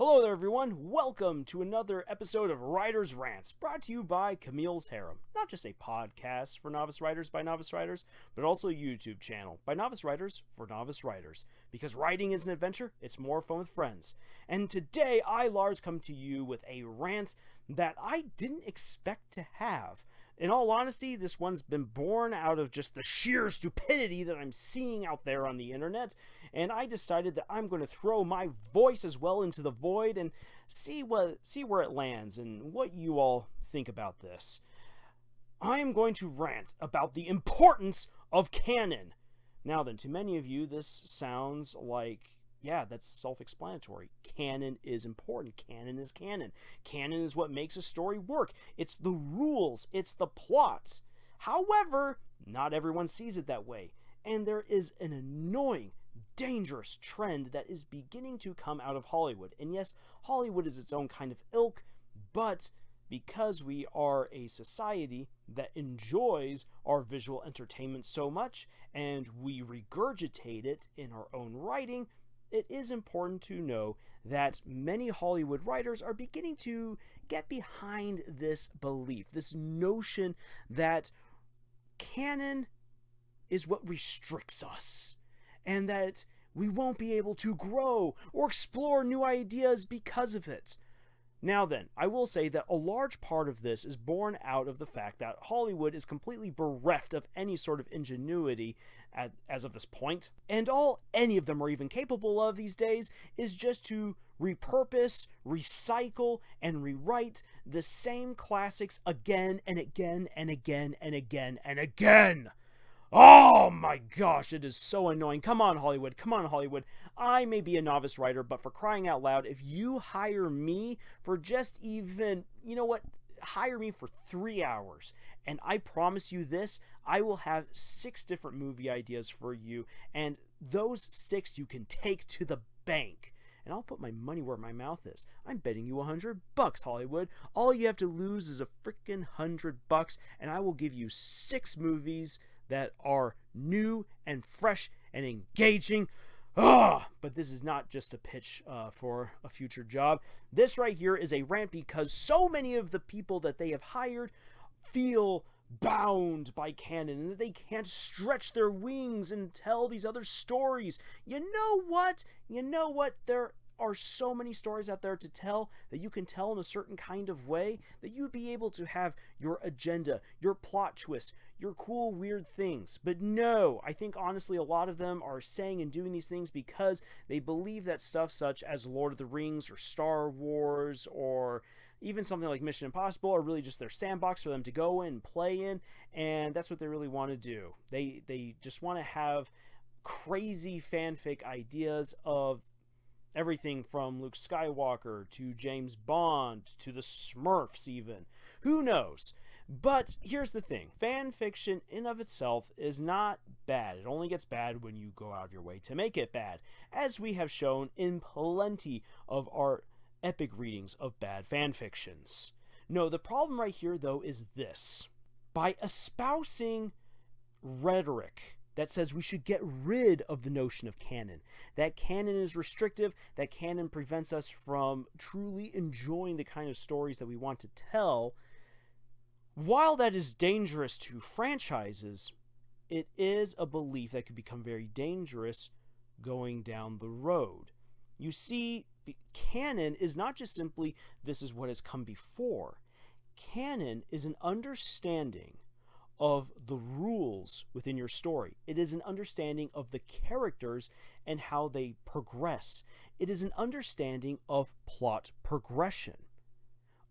Hello there, everyone. Welcome to another episode of Writers' Rants, brought to you by Camille's Harem. Not just a podcast for novice writers by novice writers, but also a YouTube channel by novice writers for novice writers. Because writing is an adventure, it's more fun with friends. And today, Lars, come to you with a rant that I didn't expect to have. In all honesty, this one's been born out of just the sheer stupidity that I'm seeing out there on the internet, and I decided that I'm going to throw my voice as well into the void and see where it lands and what you all think about this. I am going to rant about the importance of canon. Now then, to many of you, this sounds like, yeah, that's self-explanatory. Canon is important. Canon is canon. Canon is what makes a story work. It's the rules. It's the plot. However, not everyone sees it that way. And there is an annoying, dangerous trend that is beginning to come out of Hollywood. And yes, Hollywood is its own kind of ilk, but because we are a society that enjoys our visual entertainment so much, and we regurgitate it in our own writing, it is important to know that many Hollywood writers are beginning to get behind this belief, this notion that canon is what restricts us, and that we won't be able to grow or explore new ideas because of it. Now then, I will say that a large part of this is born out of the fact that Hollywood is completely bereft of any sort of ingenuity as of this point, and all any of them are even capable of these days is just to repurpose, recycle, and rewrite the same classics again and again and again and again and again. Oh my gosh, it is so annoying. Come on, Hollywood. Come on, Hollywood. I may be a novice writer, but for crying out loud, if you hire me for just even, hire me for 3 hours, and I promise you this, I will have 6 different movie ideas for you, and those 6 you can take to the bank. And I'll put my money where my mouth is. I'm betting you $100, Hollywood. All you have to lose is a freaking $100, and I will give you 6 movies that are new and fresh and engaging. But this is not just a pitch for a future job. This right here is a rant because so many of the people that they have hired feel bound by canon and that they can't stretch their wings and tell these other stories. You know what? There are so many stories out there to tell that you can tell in a certain kind of way that you'd be able to have your agenda, your plot twists, your cool weird things. But no, I think honestly a lot of them are saying and doing these things because they believe that stuff such as Lord of the Rings or Star Wars or even something like Mission Impossible are really just their sandbox for them to go in and play in, and that's what they really want to do. They just want to have crazy fanfic ideas of everything from Luke Skywalker to James Bond to the Smurfs even. Who knows? But here's the thing. Fan fiction in of itself is not bad. It only gets bad when you go out of your way to make it bad, as we have shown in plenty of our epic readings of bad fan fictions. No, the problem right here, though, is this. By espousing rhetoric that says we should get rid of the notion of canon, that canon is restrictive, that canon prevents us from truly enjoying the kind of stories that we want to tell, while that is dangerous to franchises, it is a belief that could become very dangerous going down the road. You see, canon is not just simply this is what has come before. Canon is an understanding of the rules within your story. It is an understanding of the characters and how they progress. It is an understanding of plot progression.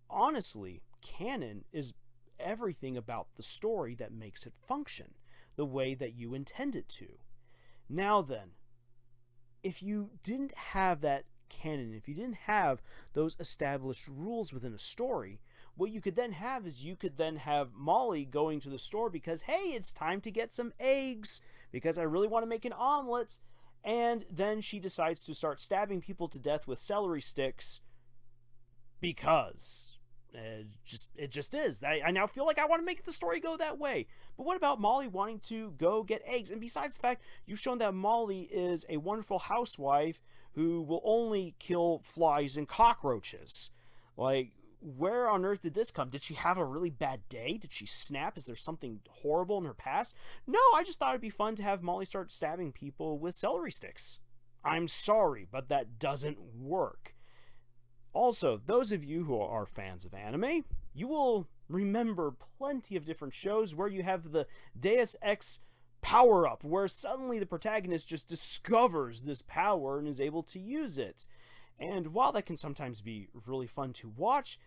Honestly, canon is everything about the story that makes it function the way that you intend it to. Now then, if you didn't have that canon, if you didn't have those established rules within a story, what you could then have is you could then have Molly going to the store because, hey, it's time to get some eggs because I really want to make an omelet. And then she decides to start stabbing people to death with celery sticks because it just is. I now feel like I want to make the story go that way. But what about Molly wanting to go get eggs? And besides the fact you've shown that Molly is a wonderful housewife who will only kill flies and cockroaches. Like, where on earth did this come? Did she have a really bad day? Did she snap? Is there something horrible in her past? No, I just thought it'd be fun to have Molly start stabbing people with celery sticks. I'm sorry, but that doesn't work. Also, those of you who are fans of anime, you will remember plenty of different shows where you have the Deus Ex power-up, where suddenly the protagonist just discovers this power and is able to use it. And while that can sometimes be really fun to watch,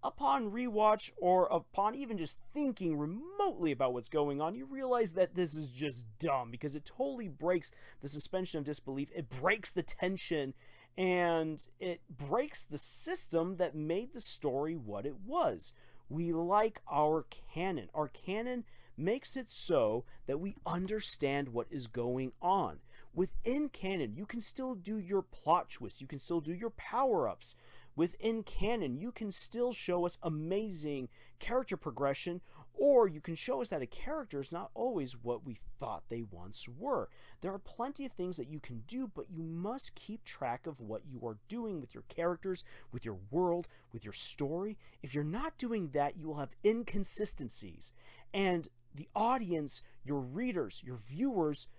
upon rewatch or upon even just thinking remotely about what's going on, you realize that this is just dumb because it totally breaks the suspension of disbelief. It breaks the tension and it breaks the system that made the story what it was. We like our canon. Our canon makes it so that we understand what is going on. Within canon, you can still do your plot twists. You can still do your power-ups. Within canon, you can still show us amazing character progression, or you can show us that a character is not always what we thought they once were. There are plenty of things that you can do, but you must keep track of what you are doing with your characters, with your world, with your story. If you're not doing that, you will have inconsistencies. And the audience, your readers, your viewers,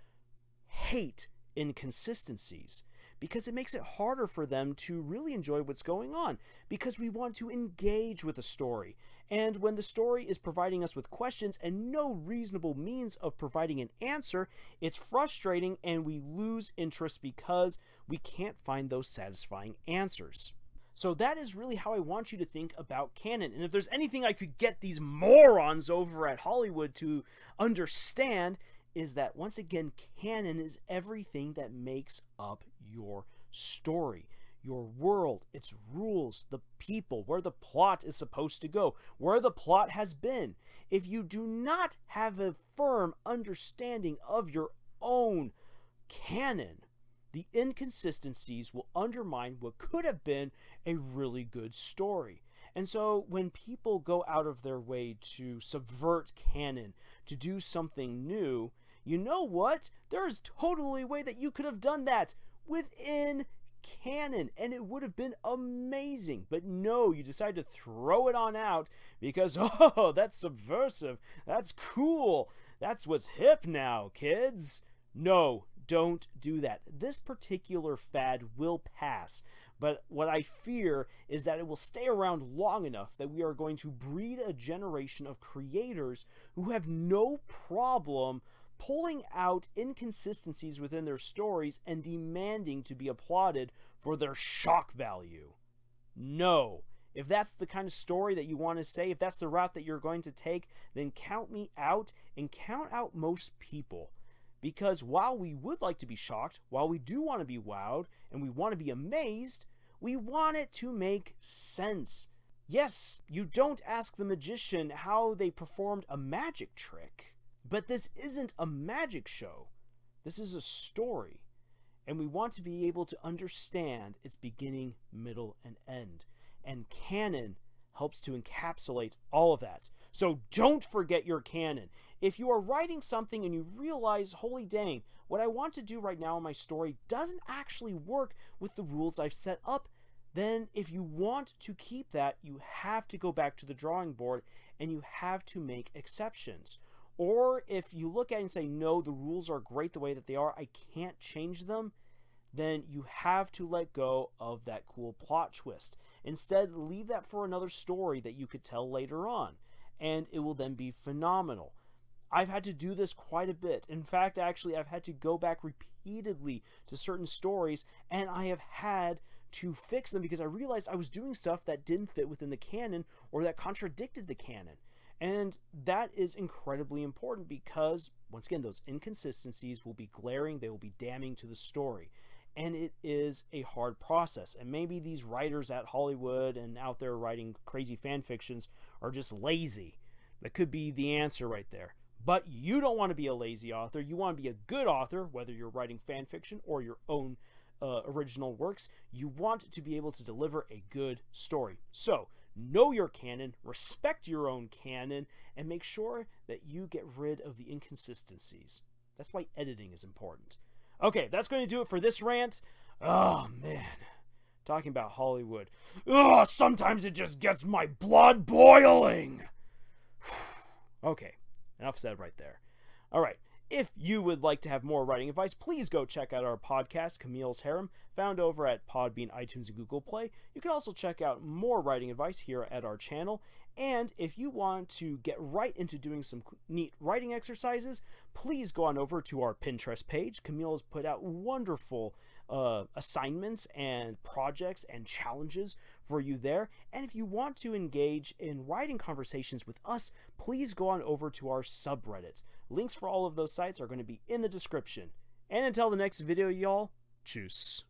hate inconsistencies because it makes it harder for them to really enjoy what's going on, because we want to engage with a story. And when the story is providing us with questions and no reasonable means of providing an answer, it's frustrating and we lose interest because we can't find those satisfying answers. So that is really how I want you to think about canon. And if there's anything I could get these morons over at Hollywood to understand, is that once again, canon is everything that makes up your story, your world, its rules, the people, where the plot is supposed to go, where the plot has been. If you do not have a firm understanding of your own canon, the inconsistencies will undermine what could have been a really good story. And so when people go out of their way to subvert canon, to do something new, you know what? There is totally a way that you could have done that within canon, and it would have been amazing. But no, you decide to throw it on out because, oh, that's subversive. That's cool. That's what's hip now, kids. No, don't do that. This particular fad will pass. But what I fear is that it will stay around long enough that we are going to breed a generation of creators who have no problem pulling out inconsistencies within their stories and demanding to be applauded for their shock value. No. If that's the kind of story that you want to say, if that's the route that you're going to take, then count me out and count out most people. Because while we would like to be shocked, while we do want to be wowed, and we want to be amazed, we want it to make sense. Yes, you don't ask the magician how they performed a magic trick. But this isn't a magic show. This is a story. And we want to be able to understand its beginning, middle, and end. And canon helps to encapsulate all of that. So don't forget your canon. If you are writing something and you realize, holy dang, what I want to do right now in my story doesn't actually work with the rules I've set up, then if you want to keep that, you have to go back to the drawing board and you have to make exceptions. Or if you look at it and say, no, the rules are great the way that they are, I can't change them, then you have to let go of that cool plot twist. Instead, leave that for another story that you could tell later on, and it will then be phenomenal. I've had to do this quite a bit. In fact, actually, I've had to go back repeatedly to certain stories, and I have had to fix them because I realized I was doing stuff that didn't fit within the canon or that contradicted the canon. And that is incredibly important because, once again, those inconsistencies will be glaring, they will be damning to the story. And it is a hard process. And maybe these writers at Hollywood and out there writing crazy fan fictions are just lazy. That could be the answer right there. But you don't want to be a lazy author. You want to be a good author, whether you're writing fan fiction or your own original works. You want to be able to deliver a good story. So, know your canon, respect your own canon, and make sure that you get rid of the inconsistencies. That's why editing is important. Okay, that's going to do it for this rant. Oh, man. Talking about Hollywood. Ugh, sometimes it just gets my blood boiling. Okay, enough said right there. All right. If you would like to have more writing advice, please go check out our podcast, Camille's Harem, found over at Podbean, iTunes, and Google Play. You can also check out more writing advice here at our channel. And if you want to get right into doing some neat writing exercises, please go on over to our Pinterest page. Camille has put out wonderful assignments and projects and challenges for you there. And if you want to engage in writing conversations with us, please go on over to our subreddits. Links for all of those sites are going to be in the description. And until the next video, y'all, tschüss.